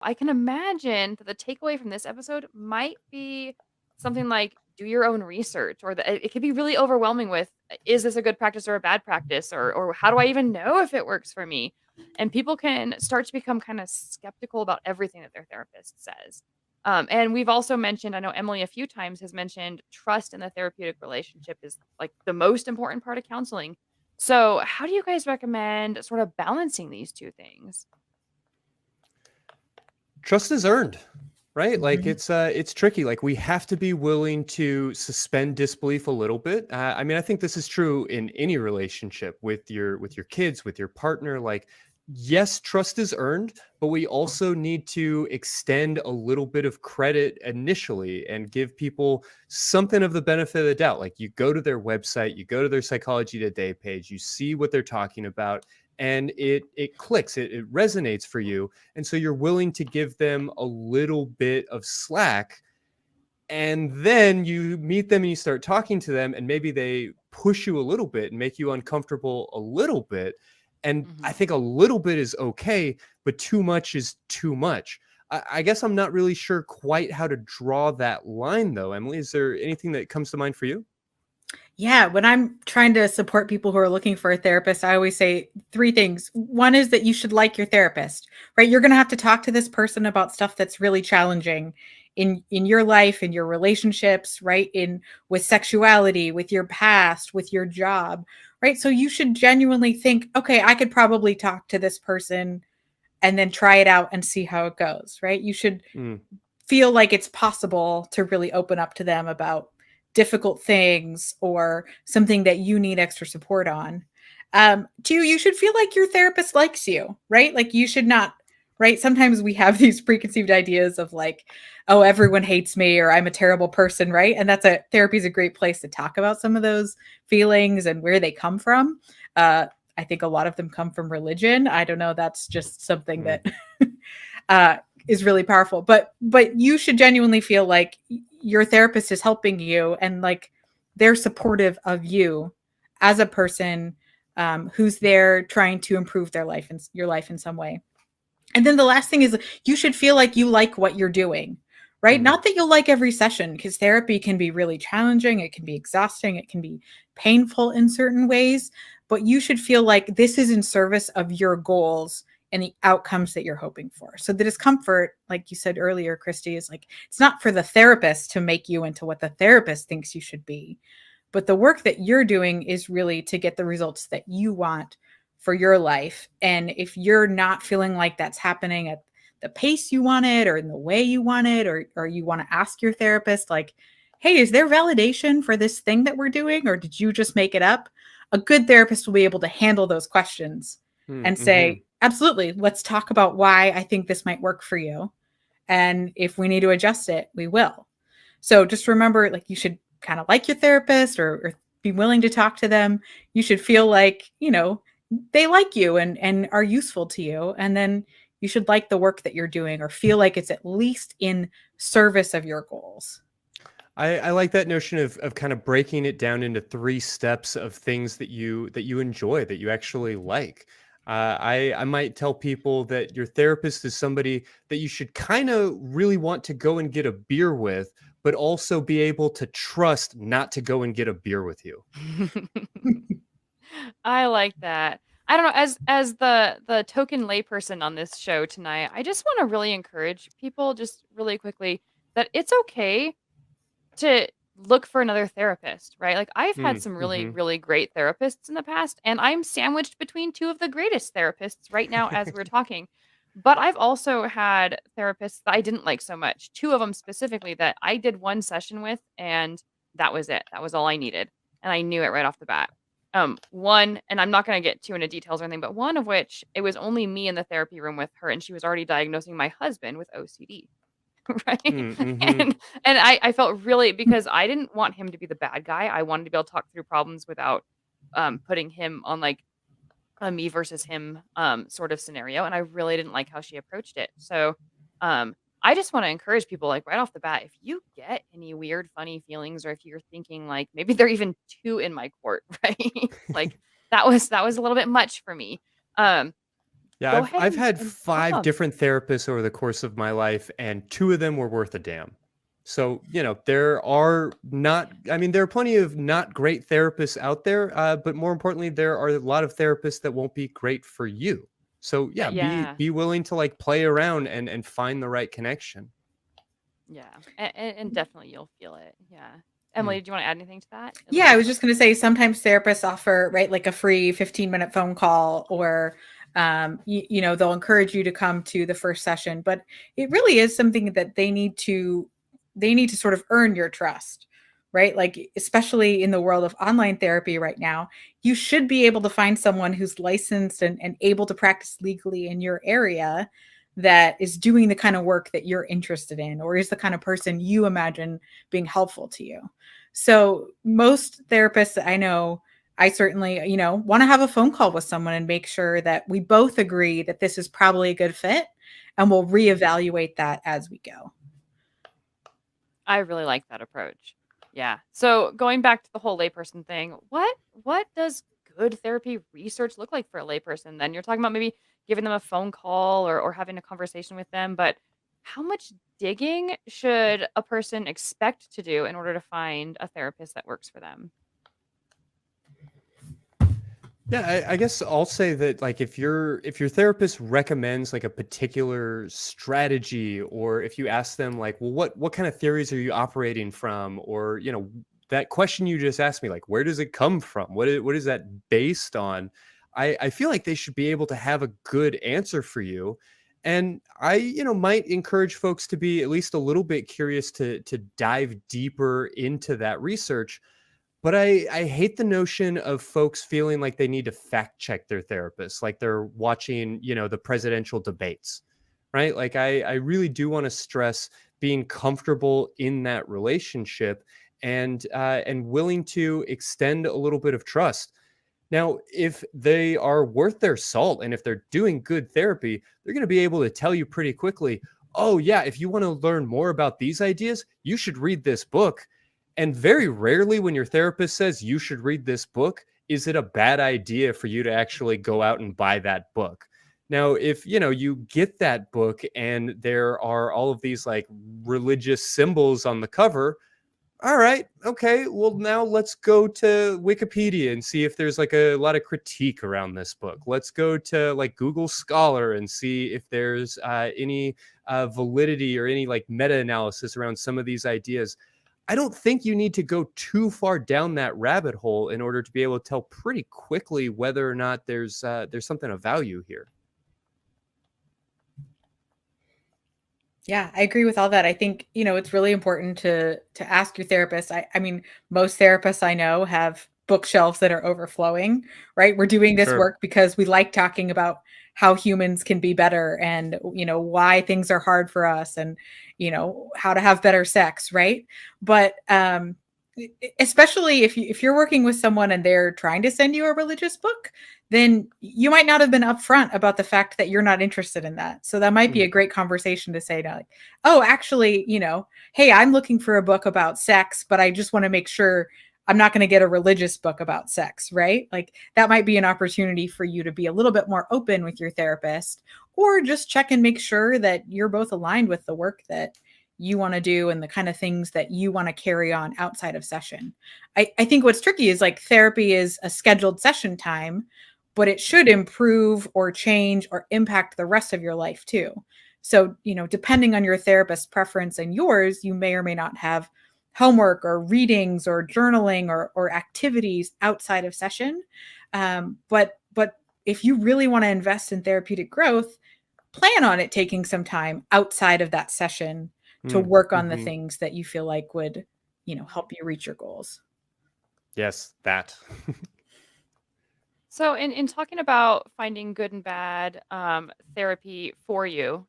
I can imagine that the takeaway from this episode might be something like do your own research, or it could be really overwhelming with is this a good practice or a bad practice, or how do I even know if it works for me? And people can start to become kind of skeptical about everything that their therapist says. And we've also mentioned, I know Emily a few times has mentioned trust in the therapeutic relationship is like the most important part of counseling. So, how do you guys recommend sort of balancing these two things? Trust is earned, right? Like Mhm. it's tricky. Like we have to be willing to suspend disbelief a little bit. I mean, I think this is true in any relationship with your kids, with your partner. Like, yes, trust is earned, but we also need to extend a little bit of credit initially and give people something of the benefit of the doubt. Like you go to their website, you go to their Psychology Today page, you see what they're talking about, and it clicks, it resonates for you, and so you're willing to give them a little bit of slack, and then you meet them and you start talking to them and maybe they push you a little bit and make you uncomfortable a little bit, and I Mhm. think a little bit is okay, but too much is too much. I guess I'm not really sure quite how to draw that line though. Emily, is there anything that comes to mind for you? Yeah, when I'm trying to support people who are looking for a therapist, I always say three things. One is that you should like your therapist, right? You're going to have to talk to this person about stuff that's really challenging in your life, in your relationships, right? In with sexuality, with your past, with your job, right? So you should genuinely think, okay, I could probably talk to this person and then try it out and see how it goes, right? You should Mm, feel like it's possible to really open up to them about difficult things or something that you need extra support on. Two, you should feel like your therapist likes you, right? Like you should not, right? Sometimes we have these preconceived ideas of like, oh, everyone hates me or I'm a terrible person, right? And therapy is a great place to talk about some of those feelings and where they come from. Uh, I think a lot of them come from religion. I don't know. That's just something mm. that uh, is really powerful. But you should genuinely feel like your therapist is helping you and like they're supportive of you as a person who's there trying to improve their life and your life in some way. And then the last thing is you should feel like you like what you're doing, right? Mm. Not that you'll like every session because therapy can be really challenging, it can be exhausting, it can be painful in certain ways, but you should feel like this is in service of your goals and the outcomes that you're hoping for. So the discomfort, like you said earlier, Christy, is like it's not for the therapist to make you into what the therapist thinks you should be, but the work that you're doing is really to get the results that you want for your life. And if you're not feeling like that's happening at the pace you want it or in the way you want it, or you want to ask your therapist, like, hey, is there validation for this thing that we're doing? Or did you just make it up? A good therapist will be able to handle those questions Mm, and mhm. say, absolutely, let's talk about why I think this might work for you. And if we need to adjust it, we will. So just remember, like, you should kind of like your therapist or be willing to talk to them. You should feel like, they like you and are useful to you. And then you should like the work that you're doing or feel like it's at least in service of your goals. I like that notion of kind of breaking it down into three steps of things that you enjoy, that you actually like. I might tell people that your therapist is somebody that you should kind of really want to go and get a beer with, but also be able to trust not to go and get a beer with you. I like that. I don't know, as the token layperson on this show tonight, I just wanna really encourage people just really quickly that it's okay to look for another therapist, right? Like, I've had Mm, some really, hmm. really great therapists in the past, and I'm sandwiched between 2 of the greatest therapists right now as we're talking. But I've also had therapists that I didn't like so much. 2 of them specifically that I did 1 session with, and that was it. That was all I needed, and I knew it right off the bat. One, and I'm not gonna get too into details or anything, but one of which, it was only me in the therapy room with her, and she was already diagnosing my husband with OCD. Right? Mm, hmm. And I felt really because I didn't want him to be the bad guy. I wanted to be able to talk through problems without, putting him on, like, a me versus him, sort of scenario, and I really didn't like how she approached it. So, I just wanna encourage people, like, right off the bat, if you get any weird, funny feelings or if you're thinking, like, maybe they're even 2 in my court, right? Like, that was a little bit much for me. Um, Yeah, go I've ahead I've and, had and tell 5 them. different therapists over the course of my life, and 2 of them were worth a damn. So, there are not I mean, there are plenty of not great therapists out there, but more importantly, there are a lot of therapists that won't be great for you. So, yeah, be Yeah. be willing to, like, play around and find the right connection. Yeah. And definitely you'll feel it. Yeah. Hmm. Emily, do you want to add anything to that? Yeah, I was just going to say sometimes therapists offer, right, like a free 15-minute phone call, or they'll encourage you to come to the first session, but it really is something that they need to sort of earn your trust, right? Like, especially in the world of online therapy right now, you should be able to find someone who's licensed and able to practice legally in your area, that is doing the kind of work that you're interested in, or is the kind of person you imagine being helpful to you. So most therapists that I know, I certainly, want to have a phone call with someone and make sure that we both agree that this is probably a good fit, and we'll reevaluate that as we go. I really like that approach. Yeah. So going back to the whole layperson thing, what does good therapy research look like for a layperson? Then you're talking about maybe giving them a phone call or having a conversation with them, but how much digging should a person expect to do in order to find a therapist that works for them? Yeah, I guess I'll say that, like, if your therapist recommends like a particular strategy, or if you ask them like, well, what kind of theories are you operating from, or that question you just asked me, like, where does it come from? What is that based on? I feel like they should be able to have a good answer for you. And I, might encourage folks to be at least a little bit curious to dive deeper into that research, but I hate the notion of folks feeling like they need to fact check their therapist, like they're watching, the presidential debates, right? Like I really do want to stress being comfortable in that relationship, and willing to extend a little bit of trust. Now, if they are worth their salt and if they're doing good therapy, they're going to be able to tell you pretty quickly, oh, yeah, if you want to learn more about these ideas, you should read this book. And very rarely, when your therapist says you should read this book, is it a bad idea for you to actually go out and buy that book. Now, if you get that book and there are all of these like religious symbols on the cover, all right, okay, well, now let's go to Wikipedia and see if there's like a lot of critique around this book. Let's go to like Google Scholar and see if there's any validity or any like meta-analysis around some of these ideas. I don't think you need to go too far down that rabbit hole in order to be able to tell pretty quickly whether or not there's something of value here. Yeah, I agree with all that. I think, it's really important to ask your therapist. I mean, most therapists I know have bookshelves that are overflowing, right? We're doing this Sure. work because we like talking about how humans can be better, and, why things are hard for us, and, how to have better sex, right? But especially if you're working with someone and they're trying to send you a religious book, then you might not have been upfront about the fact that you're not interested in that. So that might be Mm. a great conversation to say, to like, oh, actually, hey, I'm looking for a book about sex, but I just want to make sure I'm not going to get a religious book about sex, right? Like, that might be an opportunity for you to be a little bit more open with your therapist, or just check and make sure that you're both aligned with the work that you want to do and the kind of things that you want to carry on outside of session. I think what's tricky is, like, therapy is a scheduled session time, but it should improve or change or impact the rest of your life too. So, depending on your therapist's preference and yours, you may or may not have homework or readings or journaling or activities outside of session. But if you really want to invest in therapeutic growth, plan on it taking some time outside of that session to Mm. work on the Hmm. things that you feel like would, help you reach your goals. Yes, that. So in talking about finding good and bad therapy for you,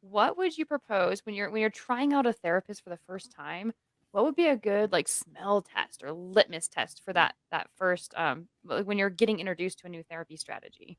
what would you propose when you're trying out a therapist for the first time? What would be a good like smell test or litmus test for that first like, when you're getting introduced to a new therapy strategy?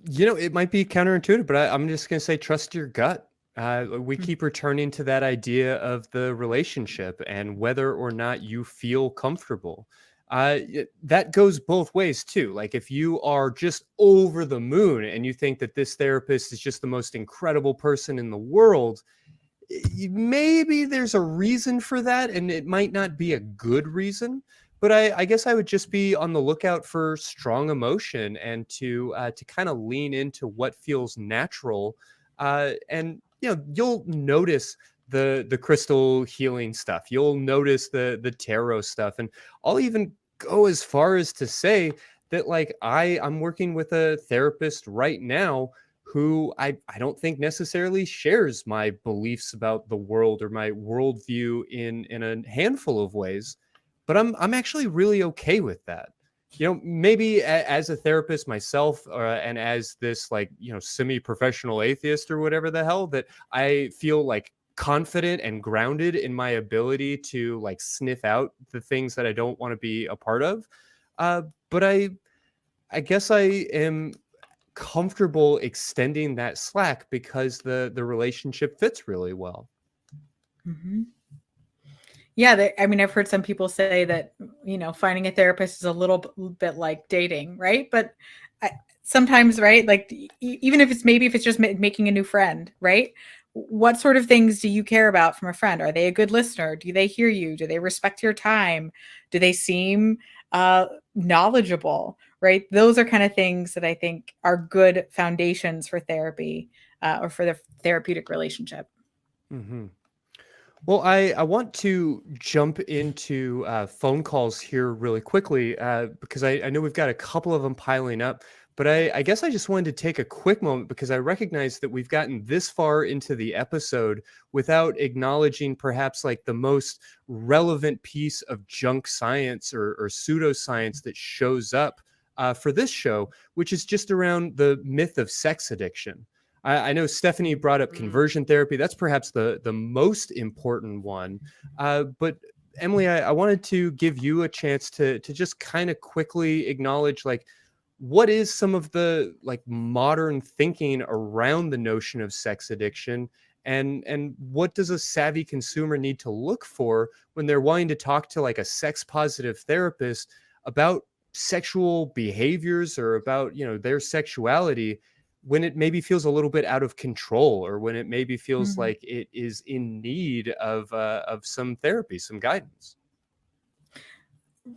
It might be counterintuitive, but I'm just going to say trust your gut. We keep returning to that idea of the relationship and whether or not you feel comfortable. that goes both ways too. Like if you are just over the moon and you think that this therapist is just the most incredible person in the world, maybe there's a reason for that, and it might not be a good reason. But I guess I would just be on the lookout for strong emotion and to kind of lean into what feels natural. And you'll notice the crystal healing stuff. You'll notice the tarot stuff, and I'll even go as far as to say that like I'm working with a therapist right now who I don't think necessarily shares my beliefs about the world or my worldview in a handful of ways, but I'm actually really okay with that. Maybe as a therapist myself, and as this like semi-professional atheist or whatever the hell, that I feel like confident and grounded in my ability to like sniff out the things that I don't want to be a part of. But I guess I am comfortable extending that slack because the relationship fits really well. Mhm. Yeah, I mean, I've heard some people say that, finding a therapist is a little bit like dating, right? But sometimes, right, like even if it's just making a new friend, right? What sort of things do you care about from a friend? Are they a good listener? Do they hear you? Do they respect your time? Do they seem knowledgeable, right? Those are kind of things that I think are good foundations for therapy, or for the therapeutic relationship. Hmm. Well, I want to jump into phone calls here really quickly, because I know we've got a couple of them piling up. But I guess I just wanted to take a quick moment because I recognize that we've gotten this far into the episode without acknowledging perhaps like the most relevant piece of junk science or pseudoscience that shows up for this show, which is just around the myth of sex addiction. I know Stephanie brought up conversion therapy. That's perhaps the most important one. But Emily, I wanted to give you a chance to just kind of quickly acknowledge like what is some of the like modern thinking around the notion of sex addiction, and what does a savvy consumer need to look for when they're wanting to talk to like a sex positive therapist about sexual behaviors or about their sexuality, when it maybe feels a little bit out of control, or when it maybe feels Mhm. like it is in need of some therapy, some guidance.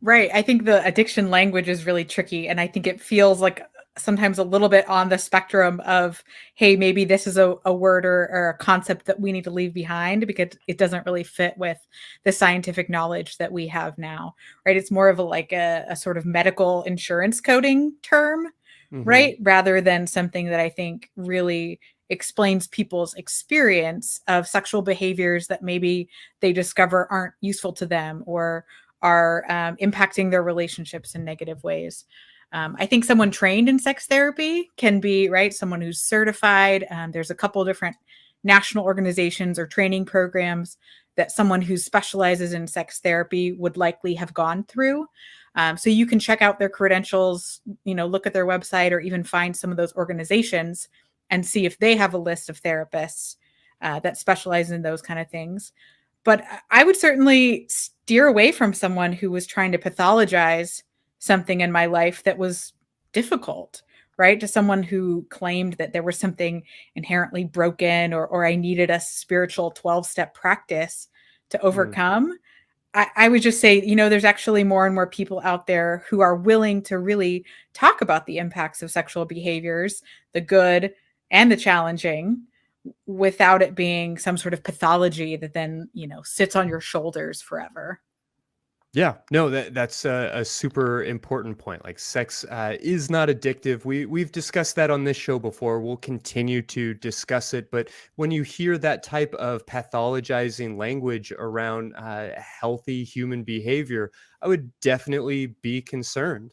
Right. I think the addiction language is really tricky. And I think it feels like sometimes a little bit on the spectrum of, hey, maybe this is a word or a concept that we need to leave behind because it doesn't really fit with the scientific knowledge that we have now. Right. It's more of a sort of medical insurance coding term, Hmm. right? Rather than something that I think really explains people's experience of sexual behaviors that maybe they discover aren't useful to them or are impacting their relationships in negative ways. I think someone trained in sex therapy can be, right, someone who's certified. There's a couple different national organizations or training programs that someone who specializes in sex therapy would likely have gone through. So you can check out their credentials, look at their website, or even find some of those organizations and see if they have a list of therapists that specialize in those kind of things. But I would certainly steer away from someone who was trying to pathologize something in my life that was difficult, right? To someone who claimed that there was something inherently broken, or I needed a spiritual 12-step practice to overcome. I would just say, there's actually more and more people out there who are willing to really talk about the impacts of sexual behaviors, the good and the challenging, without it being some sort of pathology that then, sits on your shoulders forever. Yeah, no, that's a super important point. Like sex is not addictive. We've discussed that on this show before. We'll continue to discuss it. But when you hear that type of pathologizing language around healthy human behavior, I would definitely be concerned.